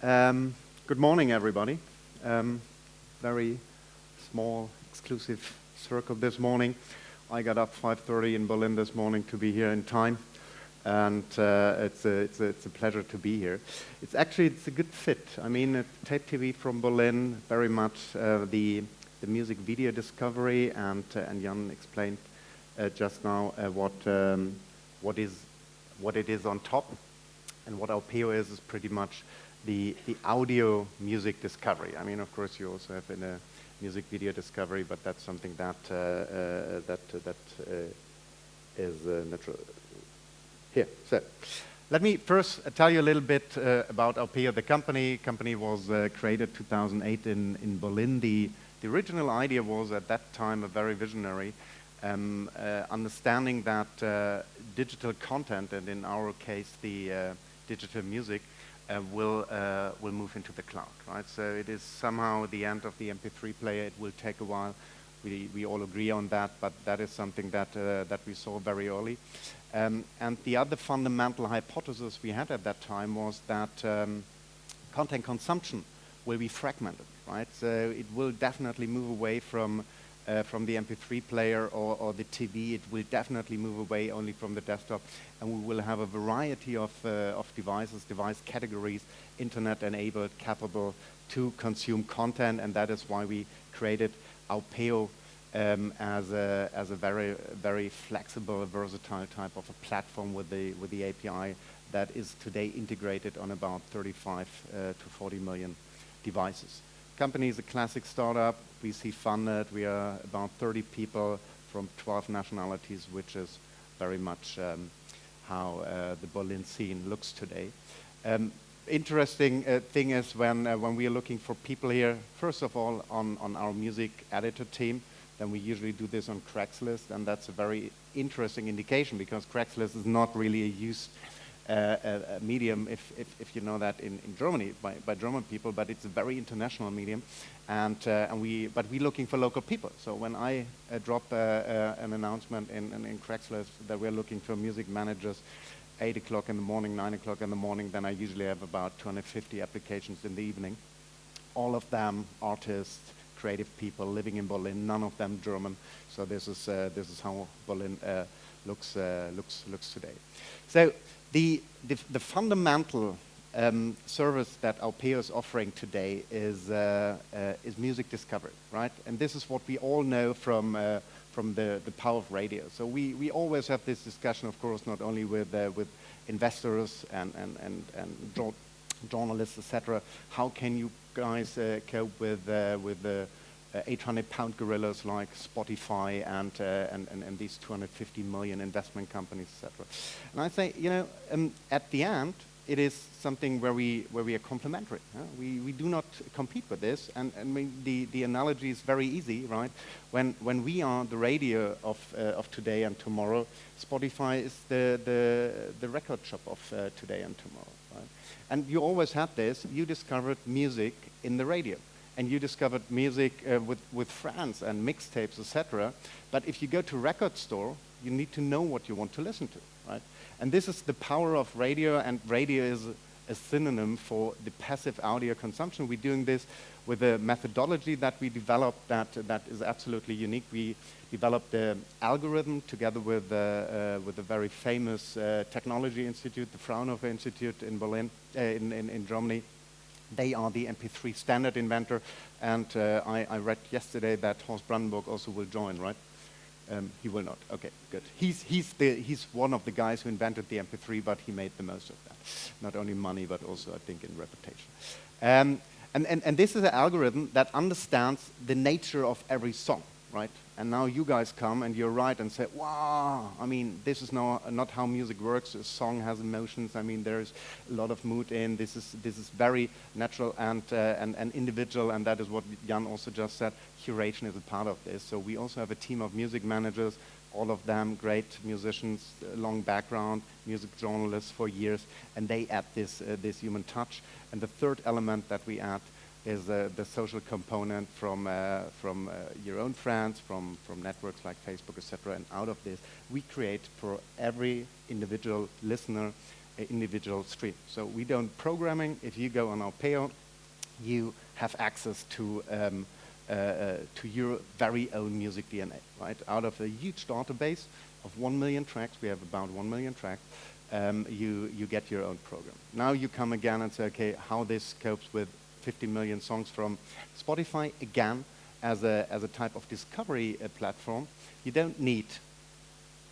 Good morning, everybody. Very small, exclusive circle this morning. I got up 5:30 in Berlin this morning to be here in time, and it's a pleasure to be here. It's a good fit. I mean, Tape TV from Berlin, very much the music video discovery, and Jan explained just now what it is on top, and what Aupeo is pretty much the audio music discovery. I mean, of course, you also have in a music video discovery, but that's something that is natural. Here, so let me first tell you a little bit about Aupeo, the company. Company was created 2008 in Berlin. The original idea was at that time a very visionary, understanding that digital content, and in our case the digital music, will move into the cloud, right? So it is somehow the end of the MP3 player. It will take a while. We all agree on that, but that is something that we saw very early. And the other fundamental hypothesis we had at that time was that content consumption will be fragmented, right? So it will definitely move away from the MP3 player or the TV. It will definitely move away only from the desktop, and we will have a variety of devices, device categories, internet-enabled, capable to consume content, and that is why we created Aupeo as a very, very flexible, versatile type of a platform with the API that is today integrated on about 35 to 40 million devices. Company is a classic startup. VC funded. We are about 30 people from 12 nationalities, which is very much how the Berlin scene looks today. Interesting thing is when we are looking for people here, first of all on our music editor team, then we usually do this on Craigslist, and that's a very interesting indication because Craigslist is not really a used a medium, if you know that in Germany by German people, but it's a very international medium, but we're looking for local people. So when I drop an announcement in Craigslist that we're looking for music managers, 8 o'clock in the morning, 9 o'clock in the morning, then I usually have about 250 applications in the evening. All of them artists, creative people living in Berlin, none of them German. So this is how Berlin looks today. So the fundamental service that Aupeo is offering today is music discovery, right? And this is what we all know from the power of radio. So we always have this discussion, of course, not only with investors and journalists, etc. How can you guys cope with the 800-pound gorillas like Spotify and these 250 million investment companies, etc. And I say, at the end, it is something where we are complementary. We do not compete with this, and I mean, the analogy is very easy, right? When we are the radio of today and tomorrow, Spotify is the record shop of today and tomorrow, right? And you always had this. You discovered music in the radio. And you discovered music with friends and mixtapes, etc. But if you go to a record store, you need to know what you want to listen to, right? And this is the power of radio, and radio is a synonym for the passive audio consumption. We're doing this with a methodology that we developed that is absolutely unique. We developed the algorithm together with a very famous technology institute, the Fraunhofer Institute in Berlin, in Germany. They are the MP3 standard inventor, and I read yesterday that Horst Brandenburg also will join, right? He will not. Okay, good. He's one of the guys who invented the MP3, but he made the most of that. Not only money, but also I think in reputation. And this is an algorithm that understands the nature of every song, right? And now you guys come and you're right and say, wow, I mean, this is not how music works. A song has emotions. I mean, there's a lot of mood in. This is very natural and individual, and that is what Jan also just said. Curation is a part of this. So we also have a team of music managers, all of them great musicians, long background, music journalists for years, and they add this human touch. And the third element that we add is the social component from your own friends, from networks like Facebook, etc. And out of this, we create for every individual listener individual stream. So we don't programming. If you go on Aupeo, you have access to your very own music DNA, right? Out of a huge database of 1 million tracks, we have about 1 million tracks, you get your own program. Now you come again and say, okay, how this copes with 50 million songs from Spotify, again, as a type of discovery platform, you don't need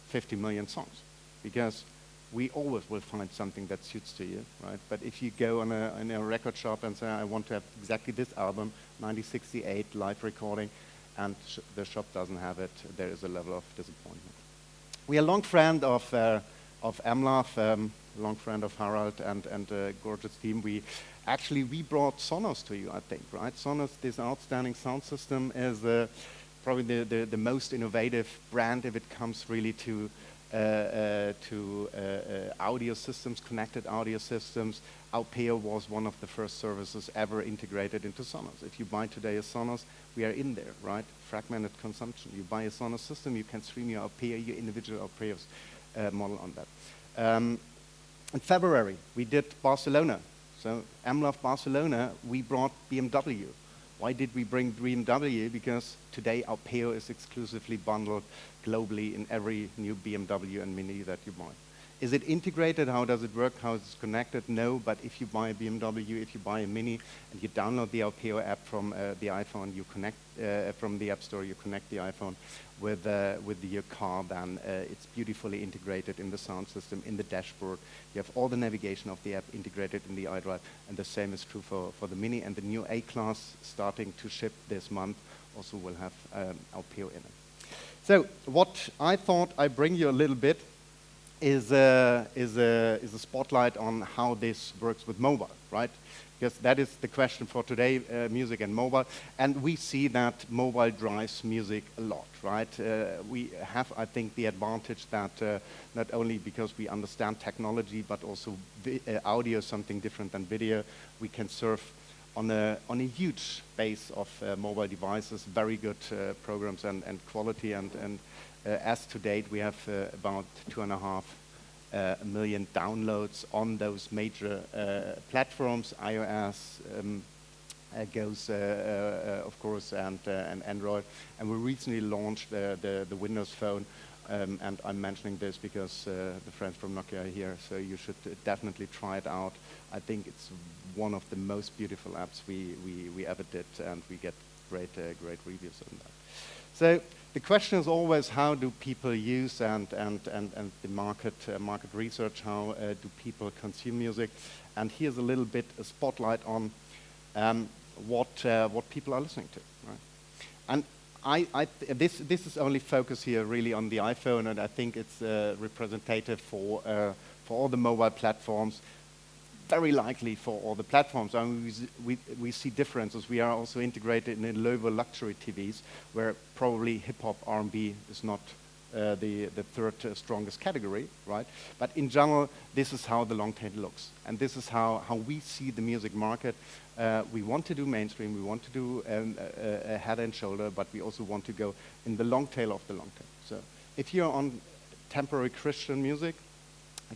50 million songs, because we always will find something that suits to you, right? But if you go in a record shop and say, I want to have exactly this album, 1968 live recording, and the shop doesn't have it, there is a level of disappointment. We are a long friend of MLOVE, long friend of Harald and gorgeous team. We brought Sonos to you, I think, right? Sonos, this outstanding sound system, is probably the most innovative brand if it comes really to audio systems, connected audio systems. Aupeo was one of the first services ever integrated into Sonos. If you buy today a Sonos, we are in there, right? Fragmented consumption. You buy a Sonos system, you can stream your Aupeo, your individual Aupeo's model on that. In February, we did Barcelona. So MLOVE Barcelona, we brought BMW. Why did we bring BMW? Because today Aupeo is exclusively bundled globally in every new BMW and Mini that you buy. Is it integrated? How does it work? How is it connected? No, but if you buy a BMW, if you buy a Mini, and you download the Aupeo app from the iPhone, you connect from the App Store, you connect the iPhone with your car, then it's beautifully integrated in the sound system, in the dashboard. You have all the navigation of the app integrated in the iDrive, and the same is true for the Mini, and the new A-Class starting to ship this month also will have Aupeo in it. So what I thought I'd bring you a little bit is a spotlight on how this works with mobile, right? Because that is the question for today, music and mobile. And we see that mobile drives music a lot, right? We have, I think, the advantage that not only because we understand technology, but also audio is something different than video. We can surf on a huge base of mobile devices, very good programs and quality. And as to date, we have about 2.5 million downloads on those major platforms. iOS goes, of course, and Android. And we recently launched the Windows Phone. And I'm mentioning this because the friends from Nokia are here, so you should definitely try it out. I think it's one of the most beautiful apps we ever did, and we get great reviews on that. So the question is always, how do people use and the market research, how do people consume music? And here's a little bit a spotlight on what people are listening to, right? And this is only focused here really on the iPhone, and I think it's representative for all the mobile platforms, very likely for all the platforms. I mean, we see differences. We are also integrated in lower luxury TVs, where probably hip-hop, R&B is not the third strongest category, right? But in general, this is how the long tail looks. And this is how we see the music market. We want to do mainstream, we want to do a head and shoulder, but we also want to go in the long tail of the long tail. So if you're on temporary Christian music,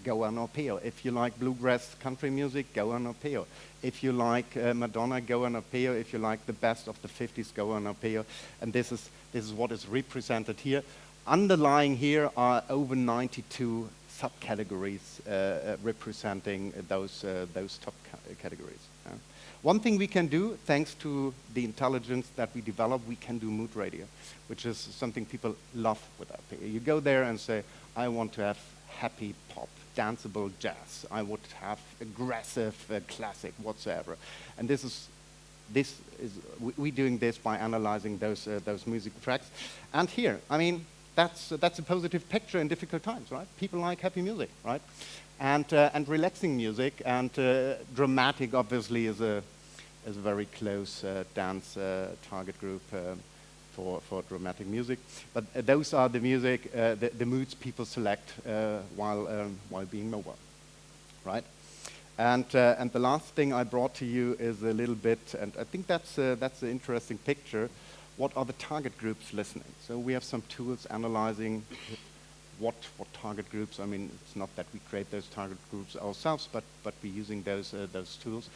go on Aupeo. If you like bluegrass country music, go on Aupeo. If you like Madonna, go on Aupeo. If you like the best of the 50s, go on Aupeo. And this is what is represented here. Underlying here are over 92 subcategories representing those top categories. One thing we can do, thanks to the intelligence that we develop, we can do mood radio, which is something people love with Aupeo. You go there and say, I want to have happy pop, danceable jazz. I would have aggressive classic whatsoever. And we're doing this by analyzing those music tracks. And here, I mean, that's a positive picture in difficult times, right? People like happy music, right? And relaxing music, and dramatic obviously is a very close dance target group for dramatic music. But those are the music, the moods people select while being mobile, right? And the last thing I brought to you is a little bit, and I think that's an interesting picture. What are the target groups listening? So we have some tools analyzing what target groups. I mean, it's not that we create those target groups ourselves, but we're using those tools.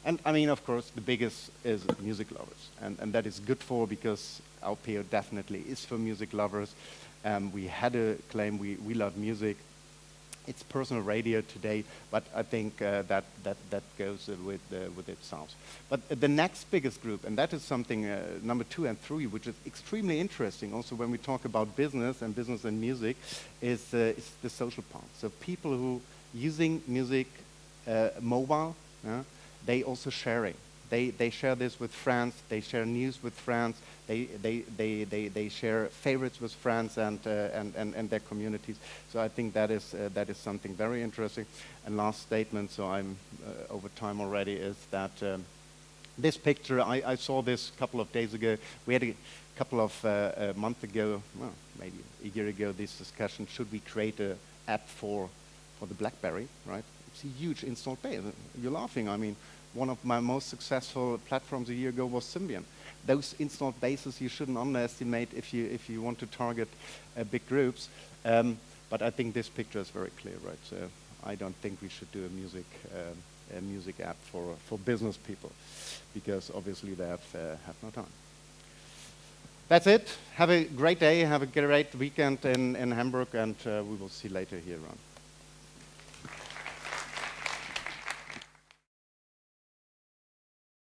And I mean, of course, the biggest is music lovers, and that is good for, because Aupeo definitely is for music lovers. We had a claim, we love music. It's personal radio today, but I think that goes with itself. But the next biggest group, and that is something number 2 and 3, which is extremely interesting. Also, when we talk about business and music, is the social part. So people who using music mobile, they also sharing. They share this with friends. They share news with friends. They share favorites with friends and their communities. So I think that is something very interesting. And last statement, so I'm over time already, is that this picture, I saw this a couple of days ago. We had a couple of months ago, well, maybe a year ago, this discussion: should we create an app for the BlackBerry? Right? It's a huge installed base. You're laughing. I mean, one of my most successful platforms a year ago was Symbian. Those installed bases you shouldn't underestimate if you want to target big groups. But I think this picture is very clear, right? So I don't think we should do a music app for business people, because obviously they have no time. That's it. Have a great day. Have a great weekend in Hamburg, and we will see you later here around.